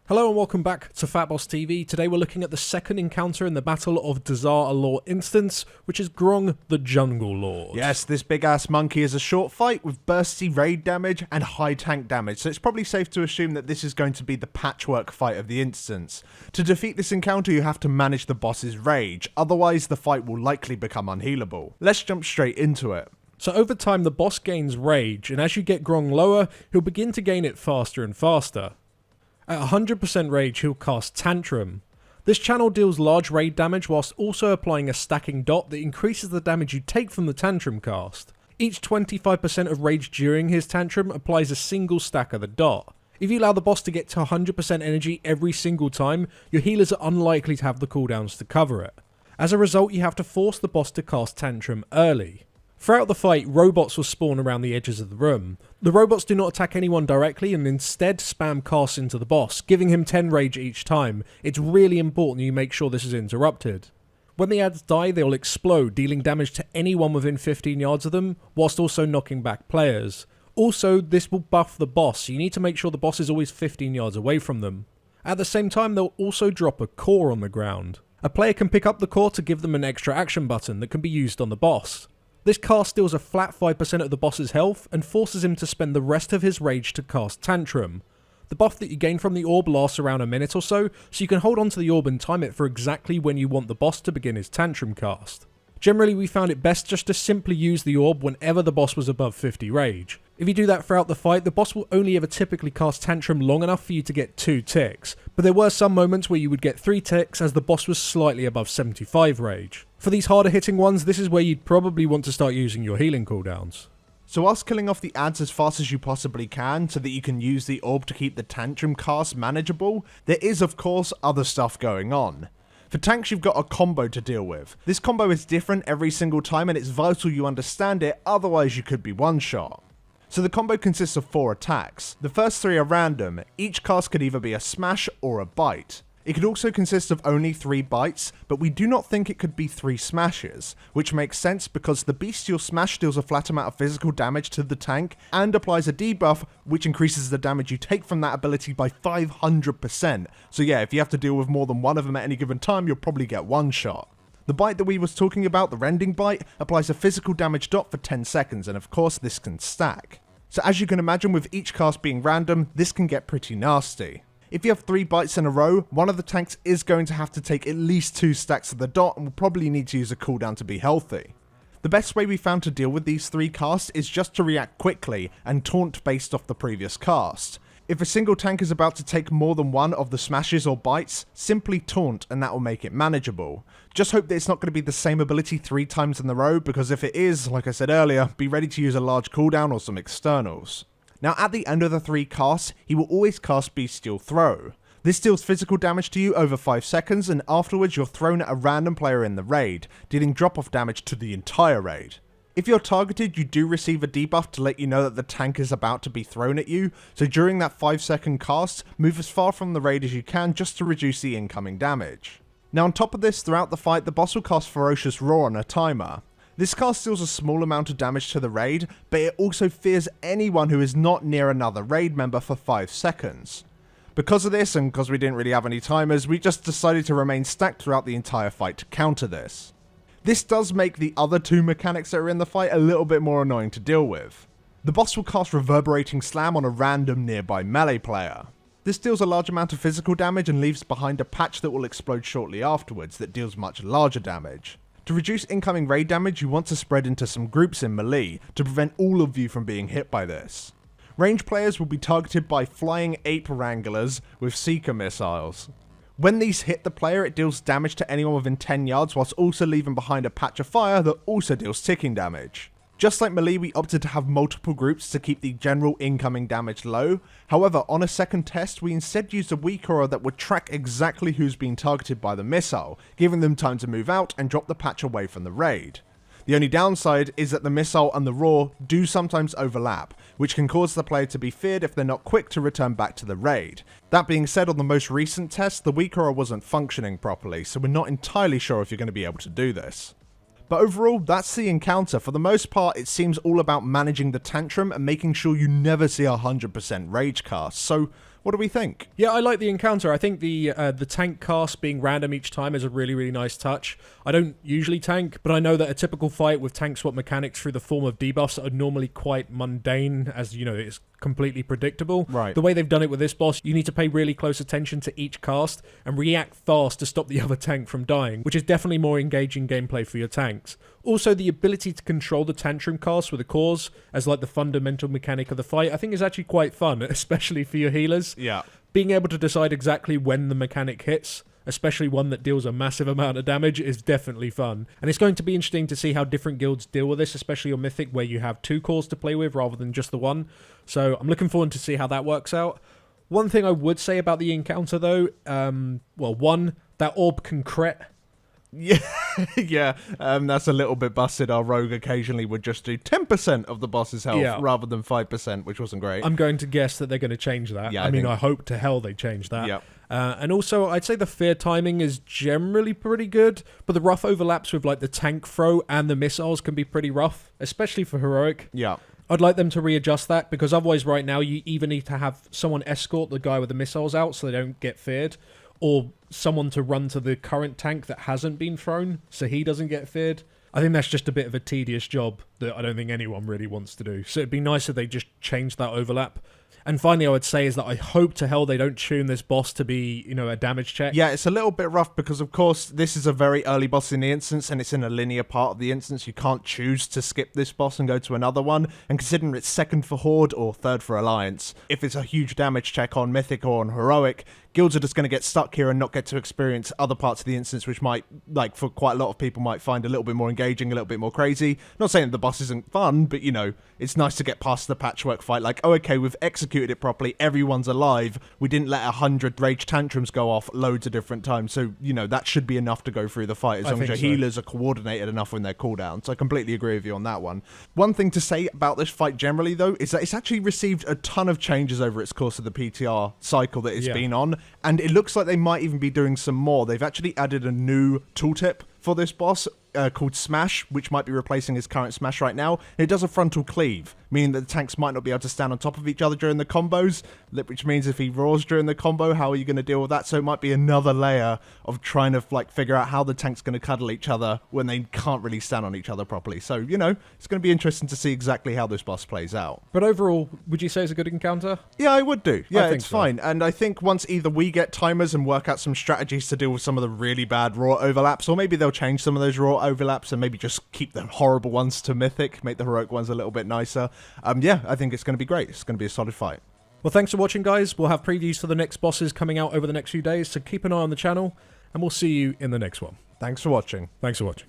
Hello and welcome back to FATBOSS TV. Today we're looking at the second encounter in the Battle of Dazar'alor instance, which is Grong the Jungle Lord. Yes, this big ass monkey is a short fight with bursty raid damage and high tank damage, so it's probably safe to assume that this is going to be the patchwork fight of the instance. To defeat this encounter you have to manage the boss's rage, otherwise the fight will likely become unhealable. Let's jump straight into it. So over time the boss gains rage, and as you get Grong lower, he'll begin to gain it faster and faster. At 100% rage, he'll cast Tantrum. This channel deals large raid damage whilst also applying a stacking dot that increases the damage you take from the Tantrum cast. Each 25% of rage during his Tantrum applies a single stack of the dot. If you allow the boss to get to 100% energy every single time, your healers are unlikely to have the cooldowns to cover it. As a result, you have to force the boss to cast Tantrum early. Throughout the fight, robots will spawn around the edges of the room. The robots do not attack anyone directly and instead spam casts into the boss, giving him 10 rage each time. It's really important you make sure this is interrupted. When the ads die, they will explode, dealing damage to anyone within 15 yards of them, whilst also knocking back players. Also, this will buff the boss, so you need to make sure the boss is always 15 yards away from them. At the same time, they'll also drop a core on the ground. A player can pick up the core to give them an extra action button that can be used on the boss. This cast steals a flat 5% of the boss's health and forces him to spend the rest of his rage to cast Tantrum. The buff that you gain from the orb lasts around a minute or so you can hold on to the orb and time it for exactly when you want the boss to begin his Tantrum cast. Generally we found it best just to simply use the orb whenever the boss was above 50 rage. If you do that throughout the fight, the boss will only ever typically cast Tantrum long enough for you to get 2 ticks, but there were some moments where you would get 3 ticks as the boss was slightly above 75 rage. For these harder hitting ones, this is where you'd probably want to start using your healing cooldowns. So whilst killing off the ads as fast as you possibly can so that you can use the orb to keep the Tantrum cast manageable, there is of course other stuff going on. For tanks you've got a combo to deal with. This combo is different every single time and it's vital you understand it, otherwise you could be one shot. So the combo consists of 4 attacks. The first 3 are random, each cast could either be a smash or a bite. It could also consist of only 3 bites, but we do not think it could be 3 smashes, which makes sense because the bestial smash deals a flat amount of physical damage to the tank and applies a debuff which increases the damage you take from that ability by 500%. So yeah, if you have to deal with more than one of them at any given time, you'll probably get one shot. The bite that we was talking about, the rending bite, applies a physical damage dot for 10 seconds and of course this can stack. So as you can imagine, with each cast being random, this can get pretty nasty. If you have 3 bites in a row, one of the tanks is going to have to take at least 2 stacks of the dot and will probably need to use a cooldown to be healthy. The best way we found to deal with these 3 casts is just to react quickly and taunt based off the previous cast. If a single tank is about to take more than one of the smashes or bites, simply taunt and that will make it manageable. Just hope that it's not going to be the same ability 3 times in a row, because if it is, like I said earlier, be ready to use a large cooldown or some externals. Now at the end of the 3 casts, he will always cast Bestial Throw. This deals physical damage to you over 5 seconds and afterwards you're thrown at a random player in the raid, dealing drop off damage to the entire raid. If you're targeted, you do receive a debuff to let you know that the tank is about to be thrown at you, so during that 5-second cast, move as far from the raid as you can just to reduce the incoming damage. Now on top of this, throughout the fight, the boss will cast Ferocious Roar on a timer. This cast deals a small amount of damage to the raid, but it also fears anyone who is not near another raid member for 5 seconds. Because of this, and because we didn't really have any timers, we just decided to remain stacked throughout the entire fight to counter this. This does make the other 2 mechanics that are in the fight a little bit more annoying to deal with. The boss will cast Reverberating Slam on a random nearby melee player. This deals a large amount of physical damage and leaves behind a patch that will explode shortly afterwards that deals much larger damage. To reduce incoming raid damage, you want to spread into some groups in melee to prevent all of you from being hit by this. Range players will be targeted by Flying Ape Wranglers with Seeker missiles. When these hit the player, it deals damage to anyone within 10 yards whilst also leaving behind a patch of fire that also deals ticking damage. Just like melee, we opted to have multiple groups to keep the general incoming damage low. However, on a second test, we instead used a weak aura that would track exactly who's being targeted by the missile, giving them time to move out and drop the patch away from the raid. The only downside is that the missile and the roar do sometimes overlap, which can cause the player to be feared if they're not quick to return back to the raid. That being said, on the most recent test, the weak aura wasn't functioning properly, so we're not entirely sure if you're going to be able to do this. But overall, that's the encounter. For the most part, it seems all about managing the tantrum and making sure you never see a 100% rage cast. So What do we think? Yeah, I like the encounter. I think the tank cast being random each time is a really, really nice touch. I don't usually tank, but I know that a typical fight with tank swap mechanics through the form of debuffs are normally quite mundane, as, you know, it's completely predictable. Right. The way they've done it with this boss, you need to pay really close attention to each cast and react fast to stop the other tank from dying, which is definitely more engaging gameplay for your tanks. Also, the ability to control the tantrum cast with a cause as like the fundamental mechanic of the fight, I think is actually quite fun, especially for your healers. Yeah. Being able to decide exactly when the mechanic hits, especially one that deals a massive amount of damage, is definitely fun. And it's going to be interesting to see how different guilds deal with this, especially on Mythic, where you have 2 cores to play with rather than just the one. So I'm looking forward to see how that works out. One thing I would say about the encounter, though, one, that orb can crit. Yeah, yeah, that's a little bit busted. Our rogue occasionally would just do 10% of the boss's health rather than 5%, which wasn't great. I'm going to guess that they're going to change that. Yeah, I mean, I hope to hell they change that. Yeah. And also, I'd say the fear timing is generally pretty good, but the rough overlaps with like the tank throw and the missiles can be pretty rough, especially for heroic. Yeah. I'd like them to readjust that, because otherwise right now you either need to have someone escort the guy with the missiles out so they don't get feared, or someone to run to the current tank that hasn't been thrown so he doesn't get feared. I think that's just a bit of a tedious job that I don't think anyone really wants to do. So it'd be nice if they just changed that overlap. And finally, I would say is that I hope to hell they don't tune this boss to be, you know, a damage check. Yeah, it's a little bit rough because, of course, this is a very early boss in the instance and it's in a linear part of the instance. You can't choose to skip this boss and go to another one. And considering it's second for Horde or third for Alliance, if it's a huge damage check on Mythic or on Heroic, guilds are just going to get stuck here and not get to experience other parts of the instance, which might, like, for quite a lot of people, might find a little bit more engaging, a little bit more crazy. Not saying that the boss isn't fun, but, you know, it's nice to get past the patchwork fight. Like, oh, okay, we've executed it properly. Everyone's alive. We didn't let 100 rage tantrums go off loads of different times. So, you know, that should be enough to go through the fight as long as your healers are coordinated enough when they're cooldown. So I completely agree with you on that one. One thing to say about this fight generally, though, is that it's actually received a ton of changes over its course of the PTR cycle that it's been on. And it looks like they might even be doing some more. They've actually added a new tooltip for this boss called Smash, which might be replacing his current Smash right now. And it does a frontal cleave, meaning that the tanks might not be able to stand on top of each other during the combos, which means if he roars during the combo, how are you going to deal with that? So it might be another layer of trying to like figure out how the tank's going to cuddle each other when they can't really stand on each other properly. So, you know, it's going to be interesting to see exactly how this boss plays out. But overall, would you say it's a good encounter? Yeah, I would do. Yeah, it's so. fine. And I think once either we get timers and work out some strategies to deal with some of the really bad raw overlaps, or maybe they'll change some of those raw overlaps and maybe just keep the horrible ones to Mythic, make the heroic ones a little bit nicer. Yeah, I think it's going to be great. It's going to be a solid fight. Well, thanks for watching, guys. We'll have previews for the next bosses coming out over the next few days, so keep an eye on the channel, and we'll see you in the next one. Thanks for watching. Thanks for watching.